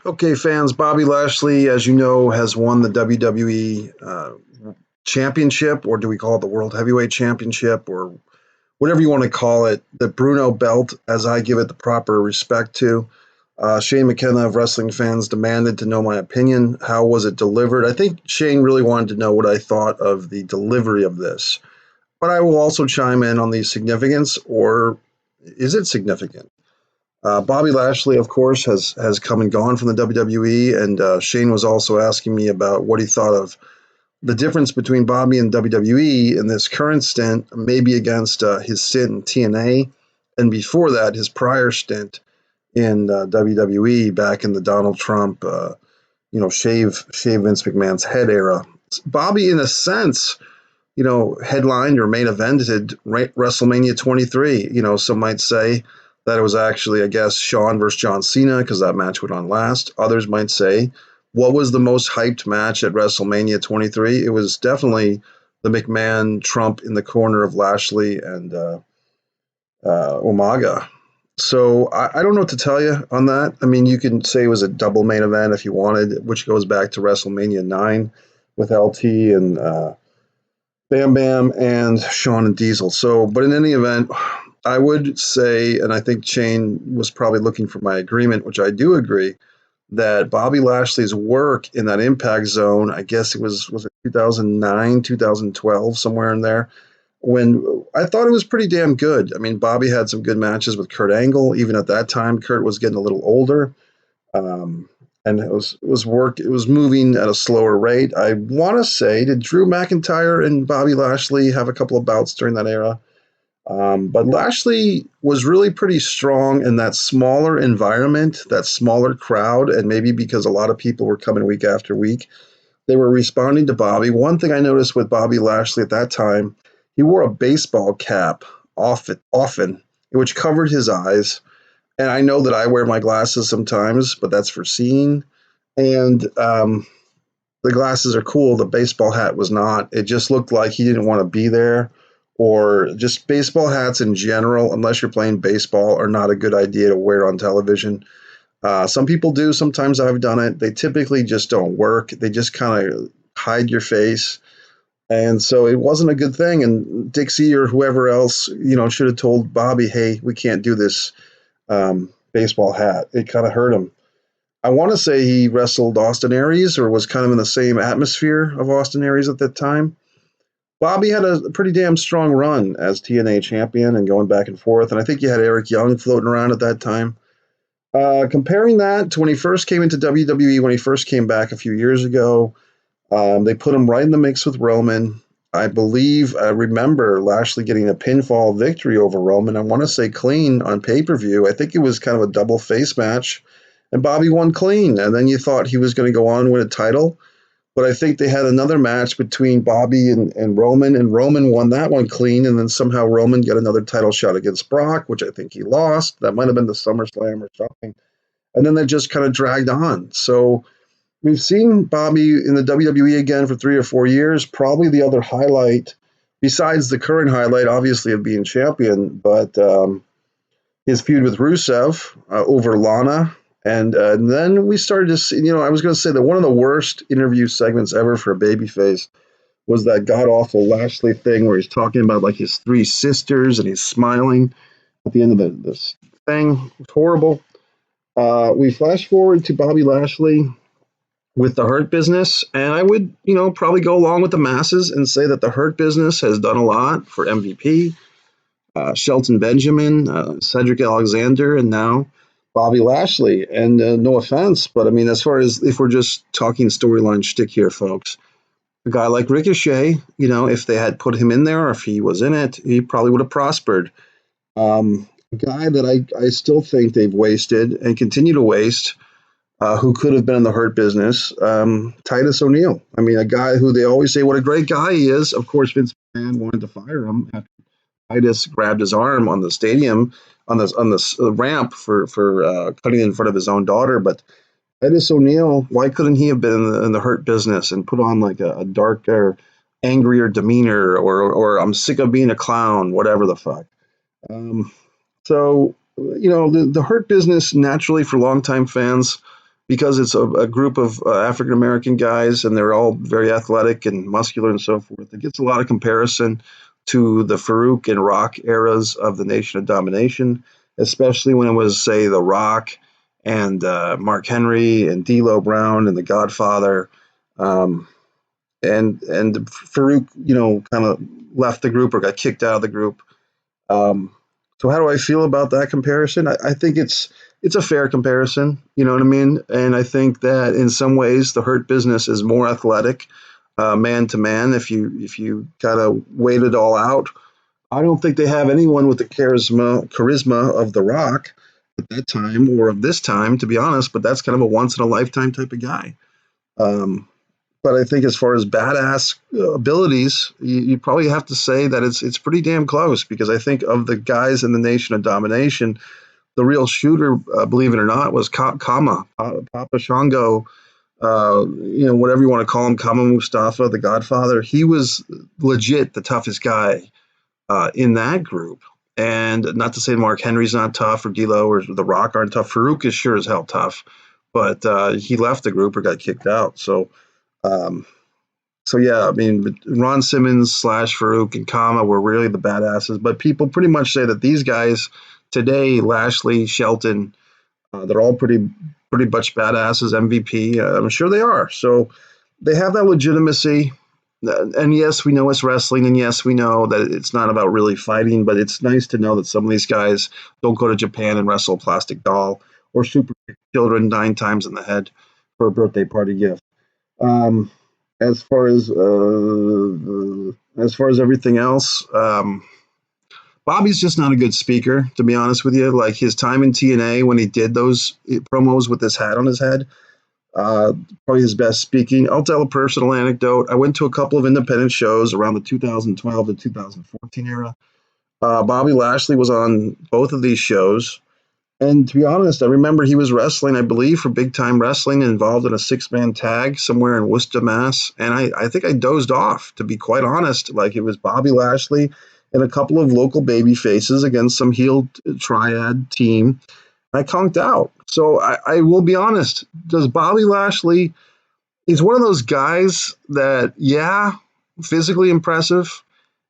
Okay, fans, Bobby Lashley, as you know, has won the WWE Championship, or do we call it the World Heavyweight Championship, or whatever you want to call it, the Bruno belt, as I give it the proper respect to. Shane McKenna of Wrestling Fans demanded to know my opinion. How was it delivered? I think Shane really wanted to know what I thought of the delivery of this. But I will also chime in on the significance, or is it significant? Bobby Lashley, of course, has come and gone from the WWE, and Shane was also asking me about what he thought of the difference between Bobby and WWE in this current stint, maybe against his stint in TNA, and before that, his prior stint in WWE back in the Donald Trump, shave Vince McMahon's head era. Bobby, in a sense, headlined or main evented WrestleMania 23. Some might say that it was actually, I guess, Shawn versus John Cena because that match went on last. Others might say, what was the most hyped match at WrestleMania 23? It was definitely the McMahon Trump in the corner of Lashley and Umaga. So I don't know what to tell you on that. I mean, you can say it was a double main event if you wanted, which goes back to WrestleMania 9 with LT and Bam Bam and Shawn and Diesel. So, but in any event, I would say, and I think Shane was probably looking for my agreement, which I do agree, that Bobby Lashley's work in that Impact Zone, I guess was it 2009, 2012, somewhere in there, when I thought it was pretty damn good. I mean, Bobby had some good matches with Kurt Angle. Even at that time, Kurt was getting a little older. Um, and it was moving at a slower rate. I want to say, did Drew McIntyre and Bobby Lashley have a couple of bouts during that era? But Lashley was really pretty strong in that smaller environment, that smaller crowd, and maybe because a lot of people were coming week after week, they were responding to Bobby. One thing I noticed with Bobby Lashley at that time, he wore a baseball cap often, which covered his eyes. And I know that I wear my glasses sometimes, but that's for seeing. And the glasses are cool. The baseball hat was not. It just looked like he didn't want to be there, or just baseball hats in general, unless you're playing baseball, are not a good idea to wear on television. Some people do. Sometimes I've done it. They typically just don't work. They just kind of hide your face. And so it wasn't a good thing. And Dixie or whoever else, should have told Bobby, hey, we can't do this baseball hat. It kind of hurt him. I want to say he wrestled Austin Aries or was kind of in the same atmosphere of Austin Aries at that time. Bobby had a pretty damn strong run as TNA champion and going back and forth. And I think you had Eric Young floating around at that time. Comparing that to when he first came into WWE, when he first came back a few years ago, they put him right in the mix with Roman. I remember Lashley getting a pinfall victory over Roman. I want to say clean on pay-per-view. I think it was kind of a double face match, and Bobby won clean. And then you thought he was going to go on and win a title. But I think they had another match between Bobby and Roman won that one clean, and then somehow Roman got another title shot against Brock, which I think he lost. That might have been the SummerSlam or something. And then they just kind of dragged on. So we've seen Bobby in the WWE again for 3 or 4 years. Probably the other highlight, besides the current highlight, obviously, of being champion, but his feud with Rusev over Lana. And then we started to see, I was going to say that one of the worst interview segments ever for a babyface was that god-awful Lashley thing where he's talking about like his three sisters and he's smiling at the end of this thing. It was horrible. We flash forward to Bobby Lashley with the Hurt Business, and I would, probably go along with the masses and say that the Hurt Business has done a lot for MVP, Shelton Benjamin, Cedric Alexander, and now Bobby Lashley. And no offense, but I mean, as far as if we're just talking storyline shtick here, folks, a guy like Ricochet, if they had put him in there or if he was in it, he probably would have prospered. A guy that I still think they've wasted and continue to waste, who could have been in the Hurt Business, Titus O'Neil. I mean, a guy who they always say what a great guy he is. Of course, Vince McMahon wanted to fire him after Titus grabbed his arm on the stadium on this ramp for cutting in front of his own daughter. But Titus O'Neil, why couldn't he have been in the Hurt Business and put on like a darker, angrier demeanor, or I'm sick of being a clown, whatever the fuck. So the Hurt Business naturally for longtime fans because it's a group of African American guys and they're all very athletic and muscular and so forth. It gets a lot of comparison to the Farouk and Rock eras of the Nation of Domination, especially when it was, say, The Rock and Mark Henry and D'Lo Brown and The Godfather. Um, and Farouk, kind of left the group or got kicked out of the group. Um, so how do I feel about that comparison? I think it's a fair comparison. You know what I mean? And I think that in some ways the Hurt Business is more athletic, man to man. If you kind of wait it all out, I don't think they have anyone with the charisma of The Rock at that time or of this time, to be honest. But that's kind of a once in a lifetime type of guy. Um, but I think as far as badass abilities, you probably have to say that it's pretty damn close because I think of the guys in the Nation of Domination, the real shooter, believe it or not, was Kama, Papa Shango, whatever you want to call him, Kama Mustafa, the Godfather. He was legit the toughest guy in that group. And not to say Mark Henry's not tough or D'Lo or The Rock aren't tough. Farouk is sure as hell tough, but he left the group or got kicked out. Um, so yeah, I mean, Ron Simmons slash Farouk and Kama were really the badasses. But people pretty much say that these guys today, Lashley, Shelton, they're all pretty much badasses. MVP, I'm sure they are. So they have that legitimacy. And yes, we know it's wrestling, and yes, we know that it's not about really fighting. But it's nice to know that some of these guys don't go to Japan and wrestle a plastic doll or super children 9 times in the head for a birthday party gift. Um, as far as everything else, Bobby's just not a good speaker, to be honest with you. Like his time in TNA when he did those promos with this hat on his head, uh, probably his best speaking. I'll tell a personal anecdote. I went to a couple of independent shows around the 2012 to 2014 era. Bobby Lashley was on both of these shows. And to be honest, I remember he was wrestling, I believe, for Big Time Wrestling, involved in a 6-man tag somewhere in Worcester, Mass. And I think I dozed off, to be quite honest. Like it was Bobby Lashley and a couple of local baby faces against some heel triad team. I conked out. So I will be honest. Does Bobby Lashley, he's one of those guys that, yeah, physically impressive.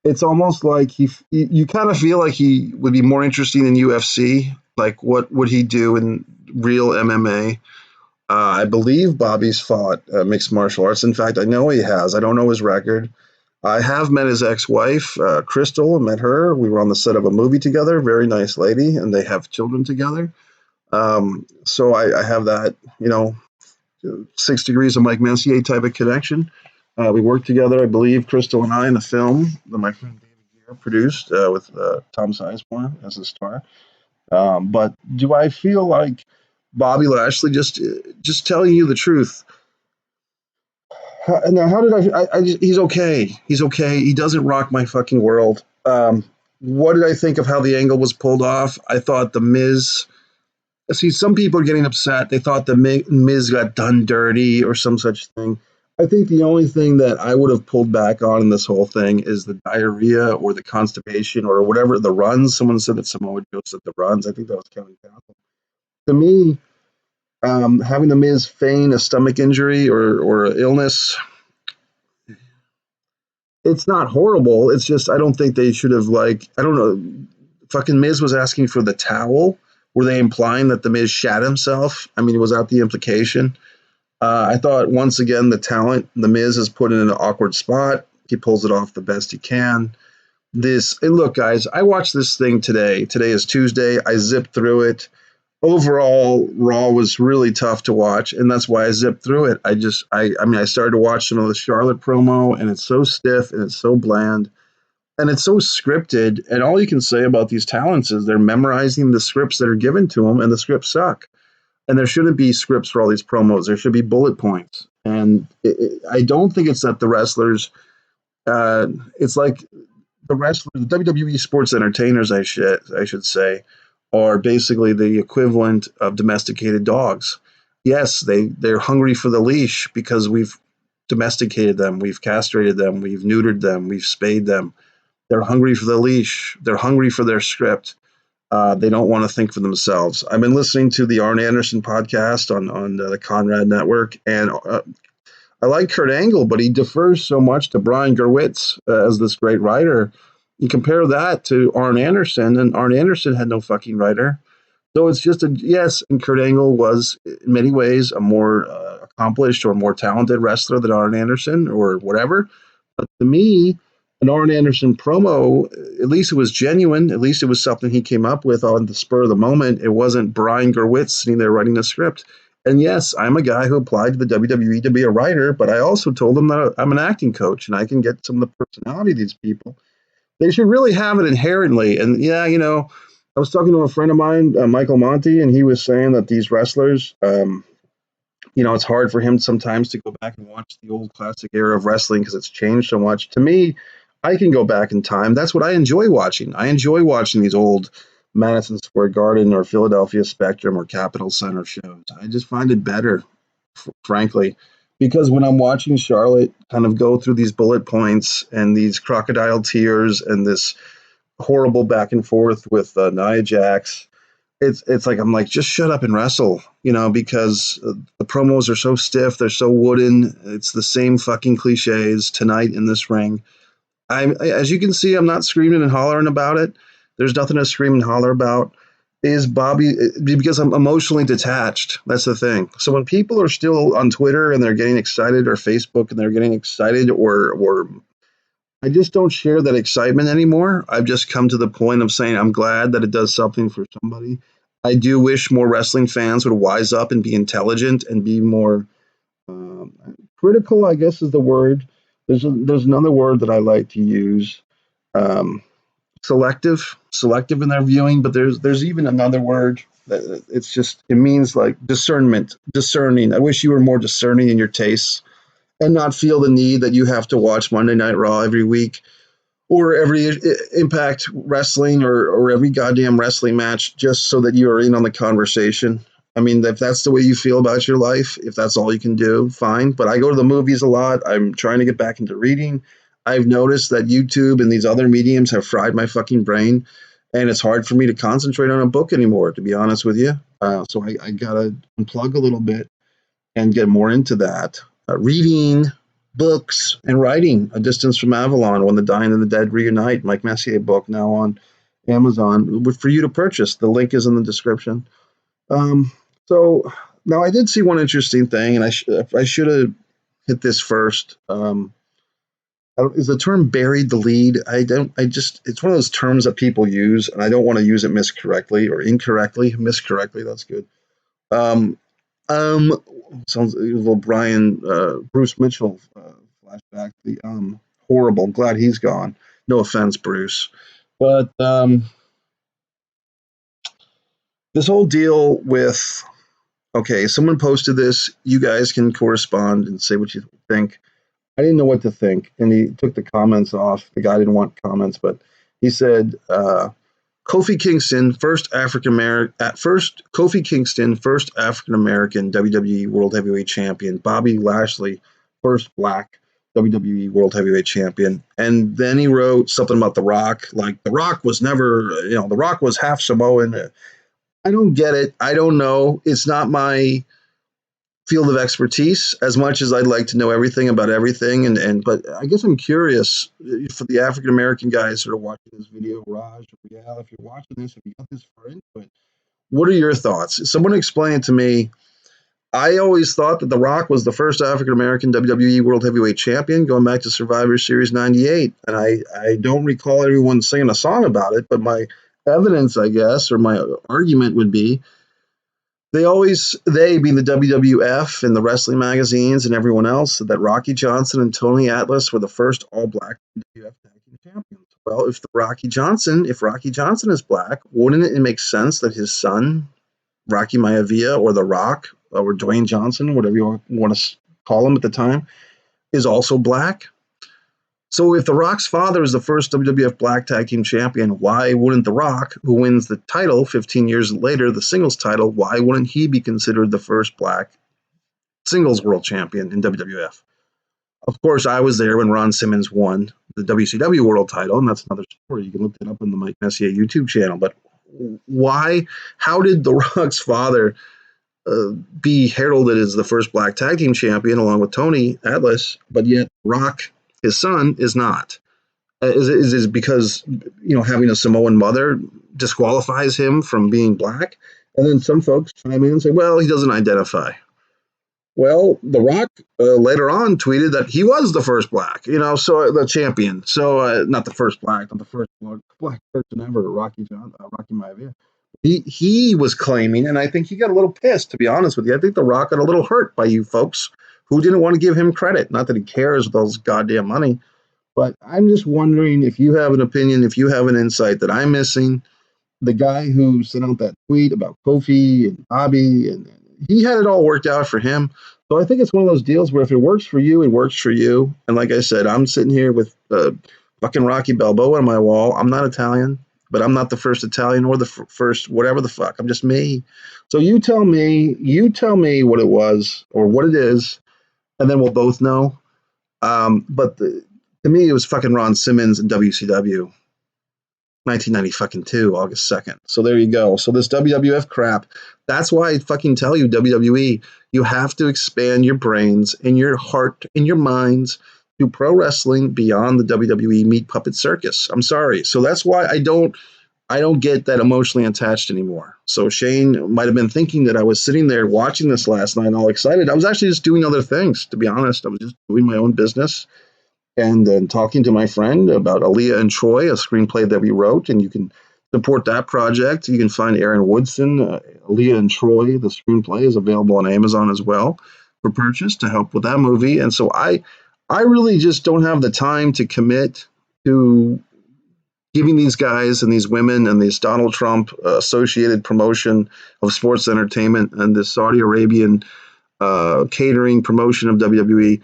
It's almost like you kind of feel like he would be more interesting in UFC. Like, what would he do in real MMA? I believe Bobby's fought mixed martial arts. In fact, I know he has. I don't know his record. I have met his ex-wife, Crystal. I met her. We were on the set of a movie together. Very nice lady, and they have children together. So I have that, 6 degrees of Mike Messier type of connection. We worked together, I believe, Crystal and I, in a film that my friend David Gear produced with Tom Sizemore as the star. But do I feel like Bobby Lashley, just telling you the truth? Now, how did he's okay. He's okay. He doesn't rock my fucking world. What did I think of how the angle was pulled off? I thought the Miz. See, some people are getting upset. They thought the Miz got done dirty or some such thing. I think the only thing that I would have pulled back on in this whole thing is the diarrhea or the constipation or whatever, the runs. Someone said that Samoa Joe said the runs. I think that was Kevin Castle. To me, having the Miz feign a stomach injury or illness, it's not horrible. It's just I don't think they should have, like, I don't know. Fucking Miz was asking for the towel. Were they implying that the Miz shat himself? I mean, was that the implication? I thought once again the talent, the Miz is put in an awkward spot. He pulls it off the best he can. And look, guys, I watched this thing today. Today is Tuesday. I zipped through it. Overall, Raw was really tough to watch, and that's why I zipped through it. I started to watch some of the Charlotte promo, and it's so stiff and it's so bland and it's so scripted. And all you can say about these talents is they're memorizing the scripts that are given to them, and the scripts suck. And there shouldn't be scripts for all these promos. There should be bullet points. And I don't think it's that the wrestlers. It's like the wrestlers, the WWE sports entertainers, I should say, are basically the equivalent of domesticated dogs. Yes, they're hungry for the leash because we've domesticated them, we've castrated them, we've neutered them, we've spayed them. They're hungry for the leash. They're hungry for their script. They don't want to think for themselves. I've been listening to the Arn Anderson podcast on the Conrad Network, and I like Kurt Angle, but he defers so much to Brian Gerwitz as this great writer. You compare that to Arn Anderson, and Arn Anderson had no fucking writer. So it's just a yes, and Kurt Angle was in many ways a more accomplished or more talented wrestler than Arn Anderson or whatever. But to me, an Arn Anderson promo, at least it was genuine. At least it was something he came up with on the spur of the moment. It wasn't Brian Gerwitz sitting there writing a script. And yes, I'm a guy who applied to the WWE to be a writer, but I also told them that I'm an acting coach and I can get some of the personality of these people. They should really have it inherently. And yeah, I was talking to a friend of mine, Michael Monty, and he was saying that these wrestlers, it's hard for him sometimes to go back and watch the old classic era of wrestling because it's changed so much. To me, I can go back in time. That's what I enjoy watching. I enjoy watching these old Madison Square Garden or Philadelphia Spectrum or Capitol Center shows. I just find it better, frankly, because when I'm watching Charlotte kind of go through these bullet points and these crocodile tears and this horrible back and forth with Nia Jax, it's like I'm like, just shut up and wrestle, because the promos are so stiff, they're so wooden. It's the same fucking cliches tonight in this ring. As you can see, I'm not screaming and hollering about it. There's nothing to scream and holler about. Is Bobby, because I'm emotionally detached. That's the thing. So when people are still on Twitter and they're getting excited, or Facebook and they're getting excited, or I just don't share that excitement anymore. I've just come to the point of saying I'm glad that it does something for somebody. I do wish more wrestling fans would wise up and be intelligent and be more critical, I guess is the word. There's another word that I like to use. Um, selective in their viewing, but there's even another word that it means like discernment, discerning. I wish you were more discerning in your tastes and not feel the need that you have to watch Monday Night Raw every week or every Impact Wrestling or every goddamn wrestling match just so that you are in on the conversation. I mean, if that's the way you feel about your life, if that's all you can do, fine. But I go to the movies a lot. I'm trying to get back into reading. I've noticed that YouTube and these other mediums have fried my fucking brain, and it's hard for me to concentrate on a book anymore, to be honest with you. So I gotta unplug a little bit and get more into that. Reading, books, and writing. A Distance from Avalon, When the Dying and the Dead Reunite, Mike Messier book, now on Amazon for you to purchase. The link is in the description. So now I did see one interesting thing, and I should have hit this first. Is the term buried the lead? It's one of those terms that people use, and I don't want to use it miscorrectly or incorrectly. Miscorrectly, that's good. Um, Sounds a little Bruce Mitchell flashback. The horrible. Glad he's gone. No offense, Bruce, but this whole deal with someone posted this. You guys can correspond and say what you think. I didn't know what to think, and he took the comments off. The guy didn't want comments, but he said. Kofi Kingston, first African American WWE World Heavyweight Champion. Bobby Lashley, first Black WWE World Heavyweight Champion. And then he wrote something about The Rock, like The Rock was never, The Rock was half Samoan. I don't get it. I don't know. It's not my field of expertise as much as I'd like to know everything about everything. But I guess I'm curious for the African American guys that are watching this video, Raj or Rial, if you're watching this, if you got this far into it, what are your thoughts? Someone explain it to me. I always thought that The Rock was the first African American WWE World Heavyweight Champion going back to Survivor Series 98. And I don't recall everyone singing a song about it, but my evidence, I guess, or my argument would be they being the WWF and the wrestling magazines and everyone else, said that Rocky Johnson and Tony Atlas were the first all-black WWF Tag Team Champions. Well, if Rocky Johnson is black, wouldn't it make sense that his son, Rocky Maivia, or The Rock, or Dwayne Johnson, whatever you want to call him at the time, is also black? So if The Rock's father is the first WWF Black Tag Team Champion, why wouldn't The Rock, who wins the title 15 years later, the singles title, why wouldn't he be considered the first Black singles world champion in WWF? Of course, I was there when Ron Simmons won the WCW world title, and that's another story. You can look that up on the Mike Messier YouTube channel. But Why? How did The Rock's father be heralded as the first black tag team champion along with Tony Atlas, but yet Rock, his son, is not? Is it because having a Samoan mother disqualifies him from being black? And then some folks chime in and say, well, he doesn't identify. Well, The Rock later on tweeted that he was the first black, so the champion. So not the first black, not the first black person ever, Rocky Maivia. He was claiming, and I think he got a little pissed, to be honest with you. I think The Rock got a little hurt by you folks who didn't want to give him credit. Not that he cares with those goddamn money, but I'm just wondering if you have an opinion, if you have an insight that I'm missing. The guy who sent out that tweet about Kofi and Bobby, and he had it all worked out for him. So I think it's one of those deals where if it works for you, it works for you. And like I said, I'm sitting here with fucking Rocky Balboa on my wall. I'm not Italian, but I'm not the first Italian or the first whatever the fuck. I'm just me. So you tell me what it was or what it is, and then we'll both know. To me, it was fucking Ron Simmons and WCW. 1992, August 2nd. So there you go. So this WWF crap, that's why I fucking tell you, WWE, you have to expand your brains and your heart and your minds to pro wrestling beyond the WWE meat puppet circus. I'm sorry. So that's why I don't get that emotionally attached anymore. So Shane might have been thinking that I was sitting there watching this last night all excited. I was actually just doing other things, to be honest. I was just doing my own business and then talking to my friend about Aaliyah and Troy, a screenplay that we wrote, and you can support that project. You can find Aaron Woodson, Aaliyah and Troy. The screenplay is available on Amazon as well for purchase to help with that movie. And so I really just don't have the time to commit to giving these guys and these women and this Donald Trump associated promotion of sports entertainment and this Saudi Arabian catering promotion of WWE.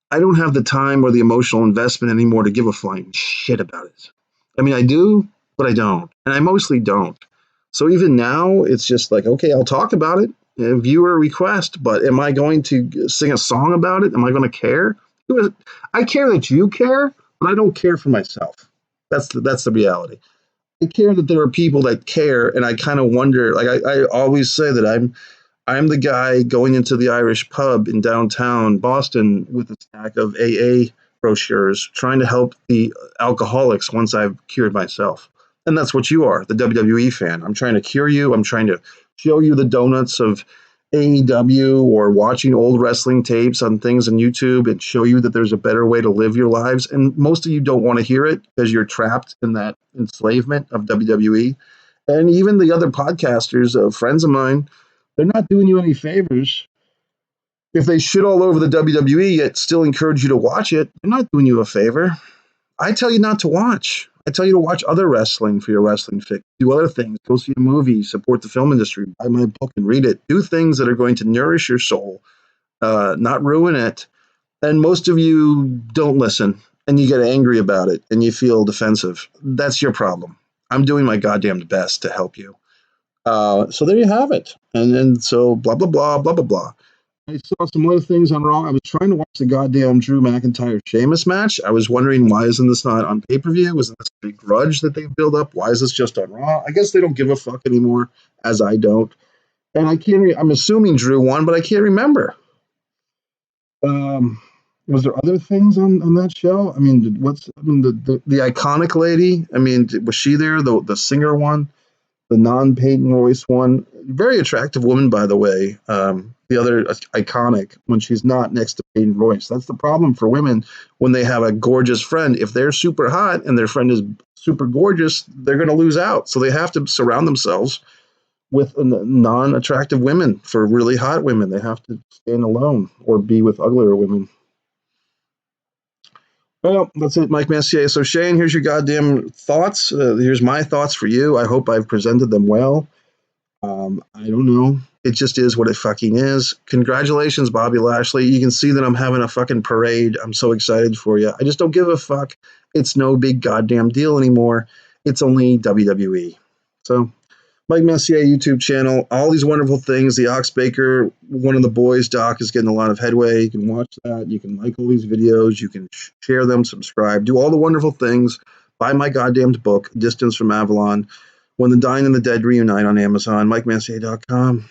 I don't have the time or the emotional investment anymore to give a flying shit about it. I mean, I do, but I don't. And I mostly don't. So even now, it's just like, okay, I'll talk about it, viewer request, but am I going to sing a song about it? Am I going to care? I care that you care, but I don't care for myself. That's the reality. I care that there are people that care, and I kind of wonder, like I always say that I'm the guy going into the Irish pub in downtown Boston with a stack of AA brochures trying to help the alcoholics once I've cured myself. And that's what you are, the WWE fan. I'm trying to cure you. I'm trying to show you the donuts of AEW or watching old wrestling tapes on things on YouTube and show you that there's a better way to live your lives. And most of you don't want to hear it because you're trapped in that enslavement of WWE. And even the other podcasters, friends of mine, they're not doing you any favors. If they shit all over the WWE yet still encourage you to watch it, they're not doing you a favor. I tell you not to watch. I tell you to watch other wrestling for your wrestling fix. Do other things. Go see a movie. Support the film industry. Buy my book and read it. Do things that are going to nourish your soul, not ruin it. And most of you don't listen, and you get angry about it, and you feel defensive. That's your problem. I'm doing my goddamn best to help you. So there you have it. And then so blah, blah, blah, blah, blah, blah. I saw some other things on Raw. I was trying to watch the goddamn Drew McIntyre Sheamus match. I was wondering, why isn't this not on pay-per-view? Was this a big grudge that they've built up? Why is this just on Raw? I guess they don't give a fuck anymore, as I don't. And I can't, I'm assuming Drew won, but I can't remember. Was there other things on that show? I mean, the iconic lady? I mean, was she there? The singer one? The non-Peyton Royce one, very attractive woman, by the way. The other iconic when she's not next to Peyton Royce. That's the problem for women when they have a gorgeous friend. If they're super hot and their friend is super gorgeous, they're going to lose out. So they have to surround themselves with non-attractive women. For really hot women, they have to stand alone or be with uglier women. Well, that's it, Mike Messier. So, Shane, here's your goddamn thoughts. Here's my thoughts for you. I hope I've presented them well. I don't know. It just is what it fucking is. Congratulations, Bobby Lashley. You can see that I'm having a fucking parade. I'm so excited for you. I just don't give a fuck. It's no big goddamn deal anymore. It's only WWE. So, Mike Messier YouTube channel, all these wonderful things. The Ox Baker, one of the boys, Doc, is getting a lot of headway. You can watch that. You can like all these videos. You can share them, subscribe, do all the wonderful things. Buy my goddamn book, Distance from Avalon. When the Dying and the Dead Reunite on Amazon, MikeMessier.com.